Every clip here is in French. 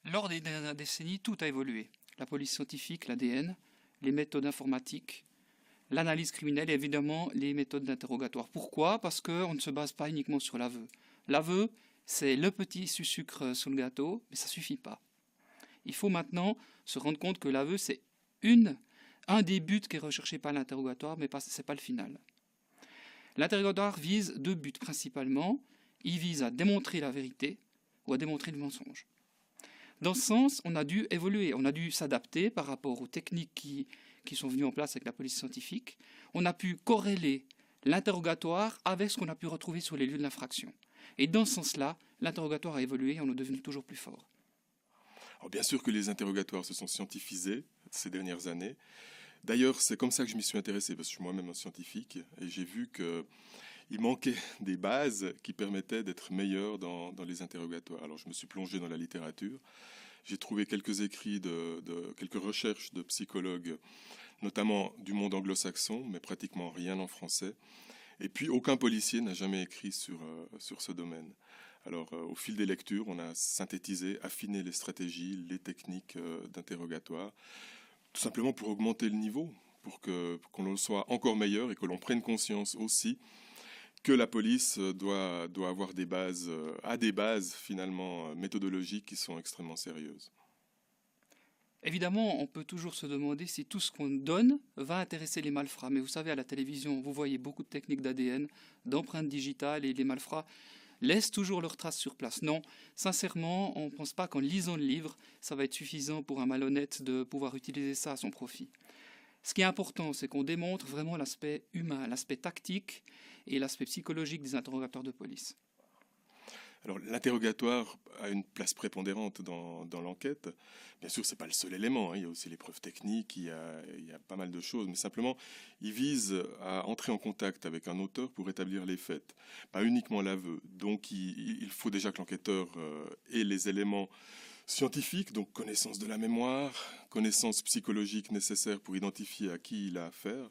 Lors des dernières décennies, tout a évolué. La police scientifique, l'ADN, les méthodes informatiques, l'analyse criminelle et évidemment les méthodes d'interrogatoire. Pourquoi? Parce qu'on ne se base pas uniquement sur l'aveu. L'aveu, c'est le petit sucre sur le gâteau, mais ça suffit pas. Il faut maintenant se rendre compte que l'aveu, c'est un des buts qui est recherché par l'interrogatoire, mais ce n'est pas le final. L'interrogatoire vise deux buts principalement. Il vise à démontrer la vérité ou à démontrer le mensonge. Dans ce sens, on a dû évoluer, on a dû s'adapter par rapport aux techniques qui sont venues en place avec la police scientifique. On a pu corréler l'interrogatoire avec ce qu'on a pu retrouver sur les lieux de l'infraction. Et dans ce sens-là, l'interrogatoire a évolué et on est devenu toujours plus fort. Alors bien sûr que les interrogatoires se sont scientifisés ces dernières années. D'ailleurs, c'est comme ça que je m'y suis intéressé, parce que je suis moi-même un scientifique, et j'ai vu qu'il manquait des bases qui permettaient d'être meilleur dans les interrogatoires. Alors je me suis plongé dans la littérature, j'ai trouvé quelques écrits quelques recherches de psychologues, notamment du monde anglo-saxon, mais pratiquement rien en français. Et puis aucun policier n'a jamais écrit sur ce domaine. Alors au fil des lectures, on a synthétisé, affiné les stratégies, les techniques d'interrogatoire, tout simplement pour augmenter le niveau, pour qu'on soit encore meilleur et que l'on prenne conscience aussi que la police doit avoir des bases finalement méthodologiques qui sont extrêmement sérieuses. Évidemment, on peut toujours se demander si tout ce qu'on donne va intéresser les malfrats. Mais vous savez, à la télévision, vous voyez beaucoup de techniques d'ADN, d'empreintes digitales, et les malfrats laissent toujours leurs traces sur place. Non, sincèrement, on ne pense pas qu'en lisant le livre, ça va être suffisant pour un malhonnête de pouvoir utiliser ça à son profit. Ce qui est important, c'est qu'on démontre vraiment l'aspect humain, l'aspect tactique et l'aspect psychologique des interrogatoires de police. Alors l'interrogatoire a une place prépondérante dans l'enquête. Bien sûr, ce n'est pas le seul élément, hein. Il y a aussi les preuves techniques, il y a pas mal de choses, mais simplement, il vise à entrer en contact avec un auteur pour établir les faits, pas uniquement l'aveu. Donc il faut déjà que l'enquêteur ait les éléments scientifiques, donc connaissance de la mémoire, connaissance psychologique nécessaire pour identifier à qui il a affaire,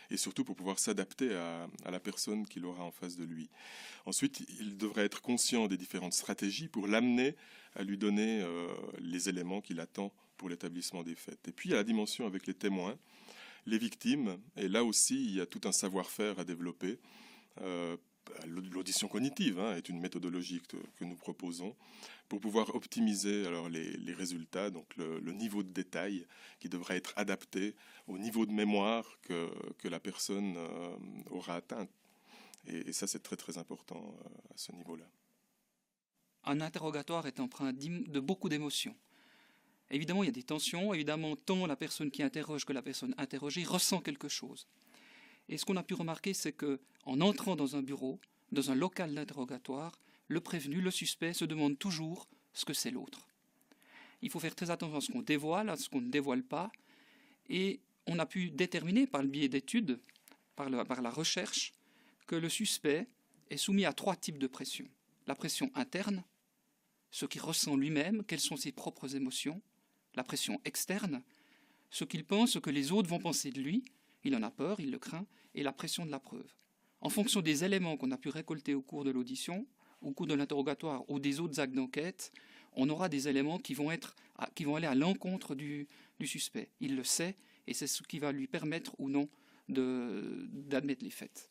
et surtout pour pouvoir s'adapter à la personne qu'il aura en face de lui. Ensuite, il devrait être conscient des différentes stratégies pour l'amener à lui donner les éléments qu'il attend pour l'établissement des faits. Et puis, il y a la dimension avec les témoins, les victimes, et là aussi, il y a tout un savoir-faire à développer. L'audition cognitive est une méthodologie que nous proposons pour pouvoir optimiser alors les résultats, donc le niveau de détail qui devrait être adapté au niveau de mémoire que la personne aura atteint. Et ça, c'est très très important à ce niveau-là. Un interrogatoire est empreint de beaucoup d'émotions. Évidemment, il y a des tensions. Évidemment, tant la personne qui interroge que la personne interrogée ressent quelque chose. Et ce qu'on a pu remarquer, c'est qu'en entrant dans un bureau, dans un local d'interrogatoire, le prévenu, le suspect, se demande toujours ce que c'est l'autre. Il faut faire très attention à ce qu'on dévoile, à ce qu'on ne dévoile pas. Et on a pu déterminer par le biais d'études, par la recherche, que le suspect est soumis à 3 types de pression. La pression interne, ce qu'il ressent lui-même, quelles sont ses propres émotions. La pression externe, ce qu'il pense, ce que les autres vont penser de lui. Il en a peur, il le craint, et la pression de la preuve. En fonction des éléments qu'on a pu récolter au cours de l'audition, au cours de l'interrogatoire ou des autres actes d'enquête, on aura des éléments qui vont aller à l'encontre du suspect. Il le sait, et c'est ce qui va lui permettre ou non d'admettre les faits.